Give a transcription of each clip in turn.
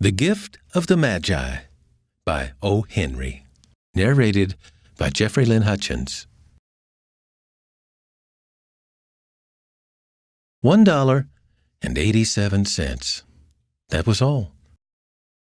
The Gift of the Magi by O. Henry. Narrated by Jeffrey Lynn Hutchins. $1.87. That was all.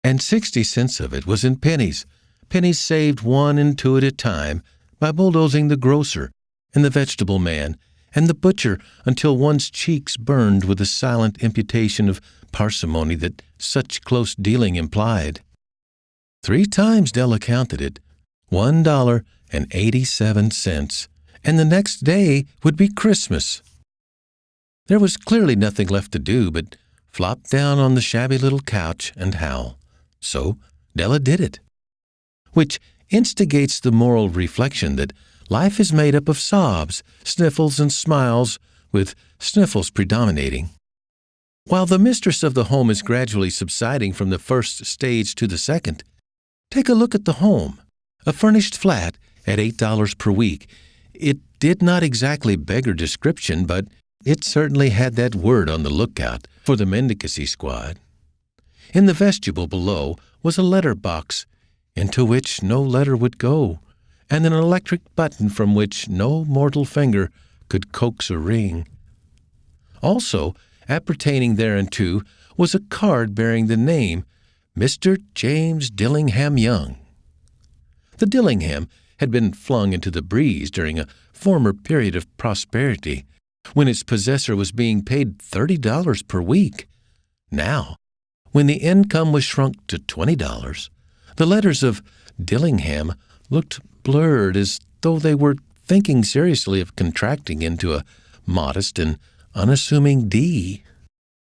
And 60 cents of it was in pennies. Pennies saved 1 and 2 at a time by bulldozing the grocer and the vegetable man and the butcher until one's cheeks burned with the silent imputation of parsimony that such close dealing implied. 3 times Della counted it, $1.87, and the next day would be Christmas. There was clearly nothing left to do but flop down on the shabby little couch and howl. So Della did it, which instigates the moral reflection that life is made up of sobs, sniffles, and smiles, with sniffles predominating. While the mistress of the home is gradually subsiding from the first stage to the second, take a look at the home. A furnished flat at $8 per week. It did not exactly beggar description, but it certainly had that word on the lookout for the mendicancy squad. In the vestibule below was a letter box, into which no letter would go, and an electric button from which no mortal finger could coax a ring. Also, appertaining thereunto was a card bearing the name Mr. James Dillingham Young. The Dillingham had been flung into the breeze during a former period of prosperity, when its possessor was being paid $30 per week. Now, when the income was shrunk to $20, the letters of Dillingham looked blurred, as though they were thinking seriously of contracting into a modest and unassuming D.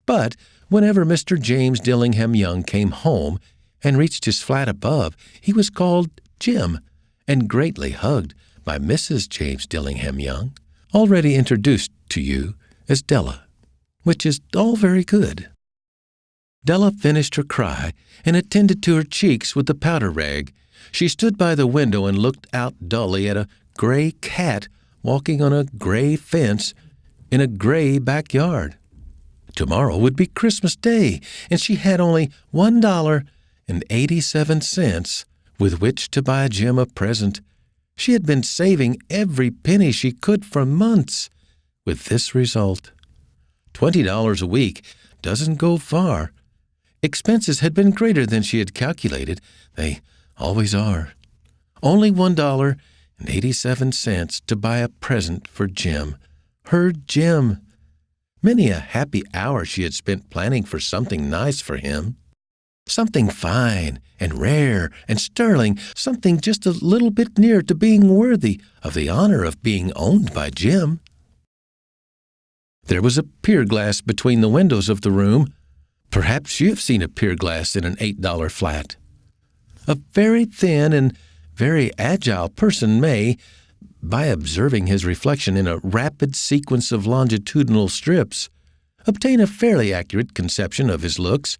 But whenever Mr. James Dillingham Young came home and reached his flat above, he was called Jim and greatly hugged by Mrs. James Dillingham Young, already introduced to you as Della, which is all very good. Della finished her cry and attended to her cheeks with the powder rag. She stood by the window and looked out dully at a gray cat walking on a gray fence in a gray backyard. Tomorrow would be Christmas Day, and she had only $1.87 with which to buy Jim a present. She had been saving every penny she could for months, with this result. $20 a week doesn't go far. Expenses had been greater than she had calculated. They always are. Only $1.87 to buy a present for Jim. Her Jim. Many a happy hour she had spent planning for something nice for him. Something fine and rare and sterling, something just a little bit near to being worthy of the honor of being owned by Jim. There was a pier glass between the windows of the room. Perhaps you have seen a pier glass in an $8 flat. A very thin and very agile person may, by observing his reflection in a rapid sequence of longitudinal strips, obtain a fairly accurate conception of his looks.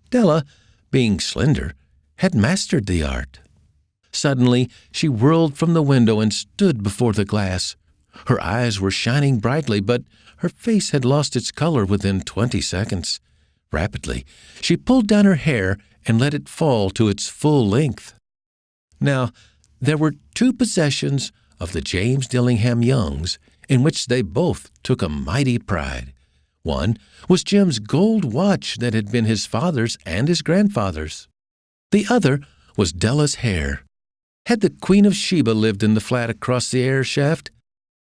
Della, being slender, had mastered the art. Suddenly, she whirled from the window and stood before the glass. Her eyes were shining brightly, but her face had lost its color within 20 seconds. Rapidly, she pulled down her hair and let it fall to its full length. Now, there were 2 possessions of the James Dillingham Youngs in which they both took a mighty pride. One was Jim's gold watch that had been his father's and his grandfather's. The other was Della's hair. Had the Queen of Sheba lived in the flat across the air shaft,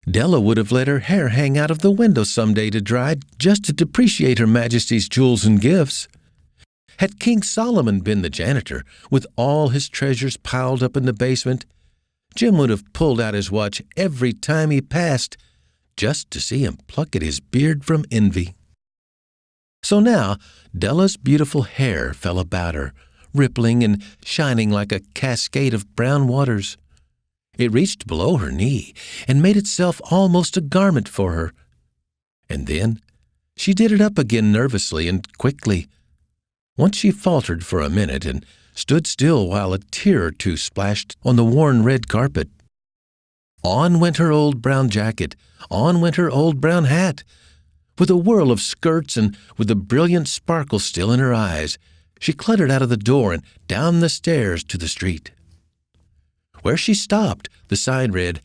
Della would have let her hair hang out of the window some day to dry, just to depreciate Her Majesty's jewels and gifts. Had King Solomon been the janitor, with all his treasures piled up in the basement, Jim would have pulled out his watch every time he passed, just to see him pluck at his beard from envy. So now Della's beautiful hair fell about her, rippling and shining like a cascade of brown waters. It reached below her knee and made itself almost a garment for her. And then she did it up again nervously and quickly. Once she faltered for a minute and stood still while a tear or two splashed on the worn red carpet. On went her old brown jacket, on went her old brown hat. With a whirl of skirts and with the brilliant sparkle still in her eyes, She cluttered out of the door and down the stairs to the street. Where she stopped, the sign read,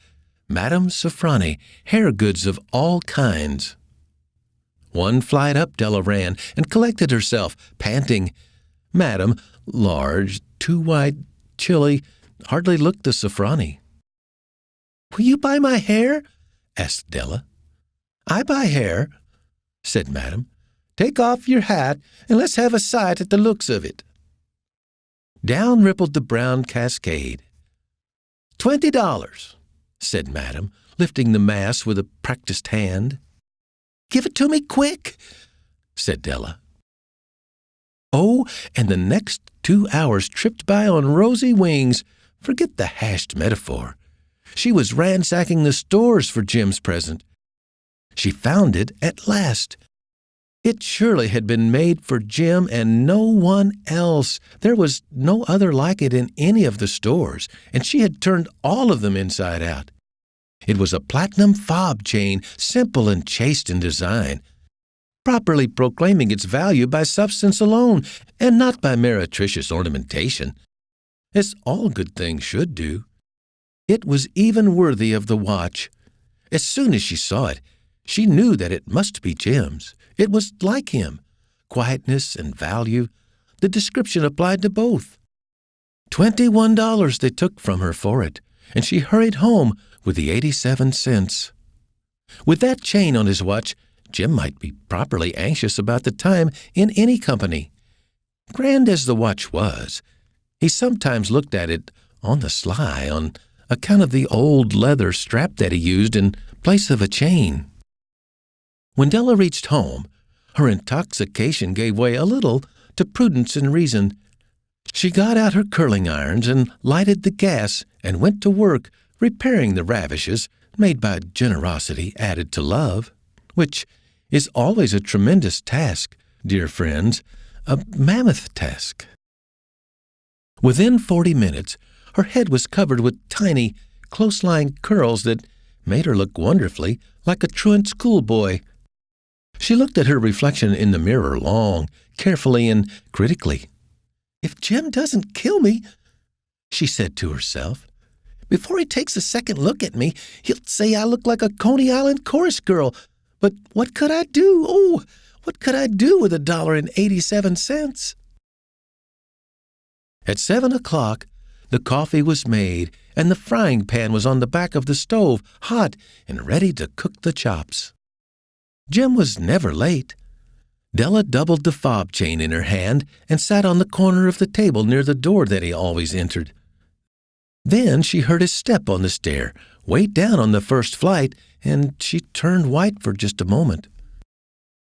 Madame Sofroni, hair goods of all kinds. One flight up Della ran and collected herself, panting. Madame, large, too white, chilly, hardly looked the Sofroni. "Will you buy my hair?" asked Della. "I buy hair," said Madame. "Take off your hat and let's have a sight at the looks of it." Down rippled the brown cascade. $20, said Madame, lifting the mass with a practiced hand. "Give it to me quick," said Della. Oh, and the next 2 hours tripped by on rosy wings. Forget the hashed metaphor. She was ransacking the stores for Jim's present. She found it at last. It surely had been made for Jim and no one else. There was no other like it in any of the stores, and she had turned all of them inside out. It was a platinum fob chain, simple and chaste in design, properly proclaiming its value by substance alone, and not by meretricious ornamentation, as all good things should do. It was even worthy of the watch. As soon as she saw it, she knew that it must be Jim's. It was like him. Quietness and value. The description applied to both. $21 they took from her for it, and she hurried home with the 87 cents. With that chain on his watch, Jim might be properly anxious about the time in any company. Grand as the watch was, he sometimes looked at it on the sly on account of the old leather strap that he used in place of a chain. When Della reached home, her intoxication gave way a little to prudence and reason. She got out her curling irons and lighted the gas and went to work repairing the ravishes made by generosity added to love, which is always a tremendous task, dear friends, a mammoth task. Within 40 minutes, her head was covered with tiny, close-lying curls that made her look wonderfully like a truant schoolboy. She looked at her reflection in the mirror long, carefully, and critically. "If Jim doesn't kill me," she said to herself, "before he takes a second look at me, he'll say I look like a Coney Island chorus girl. But what could I do? Oh, what could I do with $1.87? At 7 o'clock, the coffee was made, and the frying pan was on the back of the stove, hot and ready to cook the chops. Jim was never late. Della doubled the fob chain in her hand and sat on the corner of the table near the door that he always entered. Then she heard his step on the stair, way down on the first flight, and she turned white for just a moment.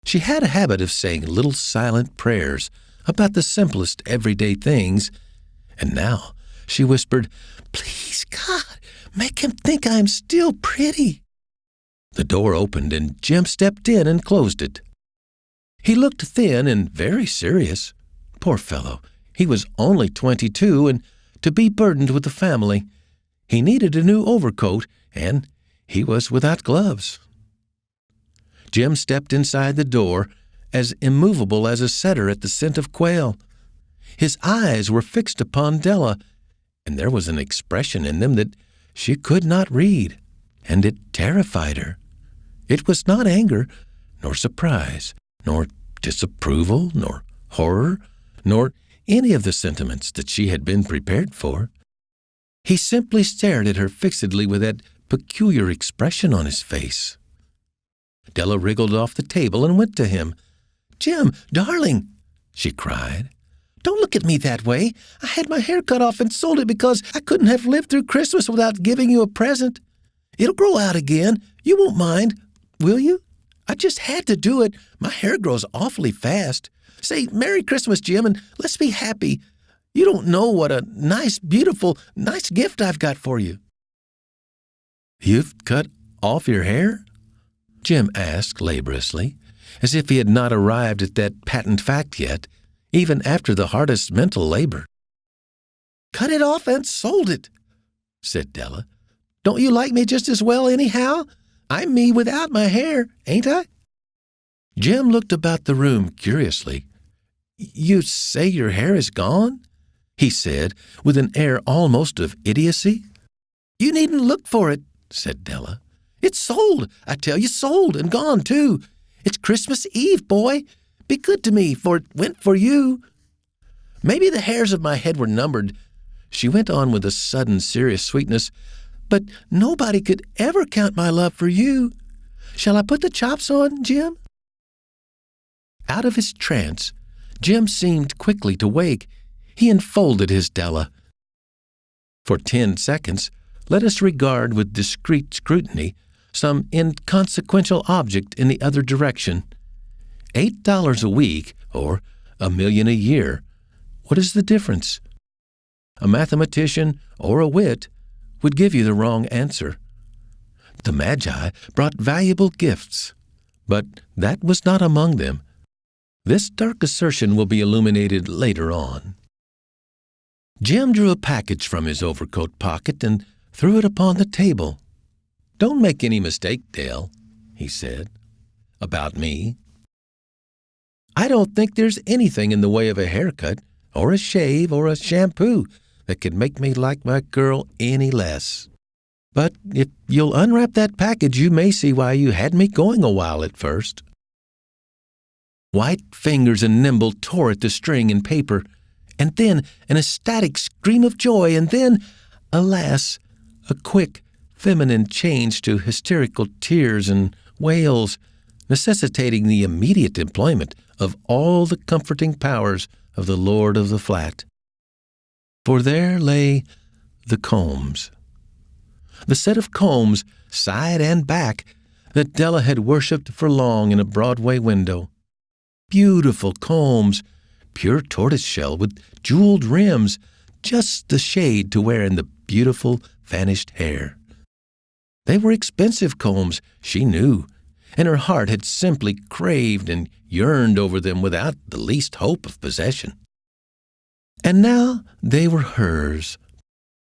She had a habit of saying little silent prayers about the simplest everyday things, and now she whispered, "Please, God, make him think I am still pretty." The door opened, and Jim stepped in and closed it. He looked thin and very serious. Poor fellow, he was only 22, and to be burdened with the family. He needed a new overcoat, and he was without gloves. Jim stepped inside the door, as immovable as a setter at the scent of quail. His eyes were fixed upon Della, and there was an expression in them that she could not read, and it terrified her. It was not anger, nor surprise, nor disapproval, nor horror, nor any of the sentiments that she had been prepared for. He simply stared at her fixedly with that peculiar expression on his face. Della wriggled off the table and went to him. "Jim, darling," she cried, "don't look at me that way. I had my hair cut off and sold it because I couldn't have lived through Christmas without giving you a present. It'll grow out again. You won't mind, will you? I just had to do it. My hair grows awfully fast. Say, Merry Christmas, Jim, and let's be happy. You don't know what a nice, beautiful, nice gift I've got for you." "You've cut off your hair?" Jim asked laboriously, as if he had not arrived at that patent fact yet, even after the hardest mental labor. "Cut it off and sold it," said Della. "Don't you like me just as well anyhow? I'm me without my hair, ain't I?" Jim looked about the room curiously. You say your hair is gone?" he said, with an air almost of idiocy. "You needn't look for it," said Della. "It's sold, I tell you, sold and gone, too. It's Christmas Eve, boy. Be good to me, for it went for you. Maybe the hairs of my head were numbered," she went on with a sudden serious sweetness, "but nobody could ever count my love for you. Shall I put the chops on, Jim?" Out of his trance, Jim seemed quickly to wake. He enfolded his Della. For 10 seconds, let us regard with discreet scrutiny some inconsequential object in the other direction. $8 a week, or $1 million a year. What is the difference? A mathematician or a wit would give you the wrong answer. The Magi brought valuable gifts, but that was not among them. This dark assertion will be illuminated later on. Jim drew a package from his overcoat pocket and threw it upon the table. "Don't make any mistake, Dale," he said, "about me. I don't think there's anything in the way of a haircut or a shave or a shampoo that could make me like my girl any less. But if you'll unwrap that package, you may see why you had me going a while at first." White fingers and nimble tore at the string and paper, and then an ecstatic scream of joy, and then, alas, a quick, feminine change to hysterical tears and wails, necessitating the immediate employment of all the comforting powers of the lord of the flat. For there lay the combs. The set of combs, side and back, that Della had worshipped for long in a Broadway window. Beautiful combs, pure tortoiseshell with jeweled rims, just the shade to wear in the beautiful vanished hair. They were expensive combs, she knew, and her heart had simply craved and yearned over them without the least hope of possession. And now they were hers.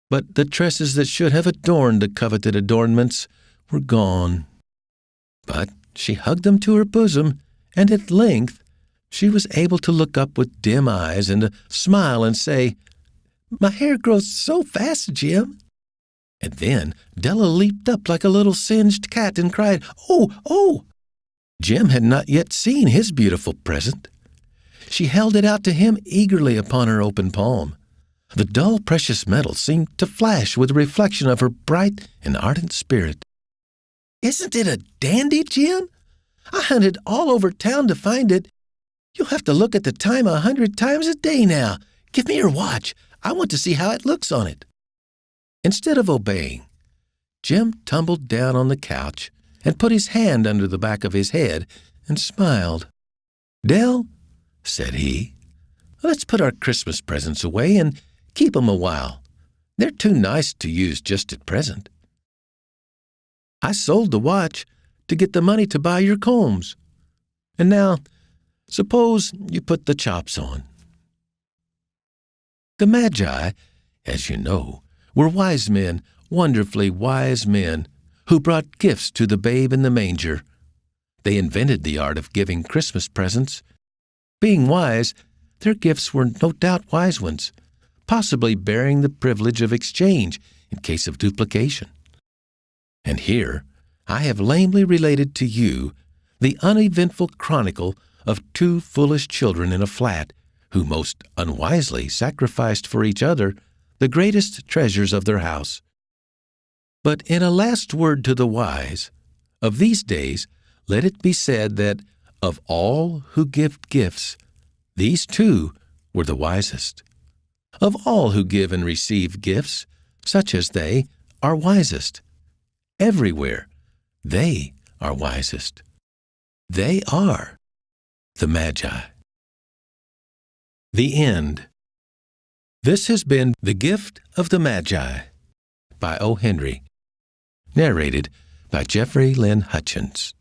But the tresses that should have adorned the coveted adornments were gone. But she hugged them to her bosom, and at length she was able to look up with dim eyes and a smile and say, "My hair grows so fast, Jim." And then Della leaped up like a little singed cat and cried, "Oh, oh!" Jim had not yet seen his beautiful present. She held it out to him eagerly upon her open palm. The dull precious metal seemed to flash with the reflection of her bright and ardent spirit. "Isn't it a dandy, Jim? I hunted all over town to find it. You'll have to look at the time 100 times a day now. Give me your watch. I want to see how it looks on it." Instead of obeying, Jim tumbled down on the couch and put his hand under the back of his head and smiled. "Dell," said he, "let's put our Christmas presents away and keep 'em a while. They're too nice to use just at present. I sold the watch to get the money to buy your combs. And now, suppose you put the chops on." The Magi, as you know, were wise men, wonderfully wise men, who brought gifts to the babe in the manger. They invented the art of giving Christmas presents. Being wise, their gifts were no doubt wise ones, possibly bearing the privilege of exchange in case of duplication. And here I have lamely related to you the uneventful chronicle of 2 foolish children in a flat who most unwisely sacrificed for each other the greatest treasures of their house. But in a last word to the wise, of these days let it be said that of all who give gifts, these 2 were the wisest. Of all who give and receive gifts, such as they are wisest. Everywhere, they are wisest. They are the Magi. The end. This has been The Gift of the Magi by O. Henry, narrated by Jeffrey Lynn Hutchins.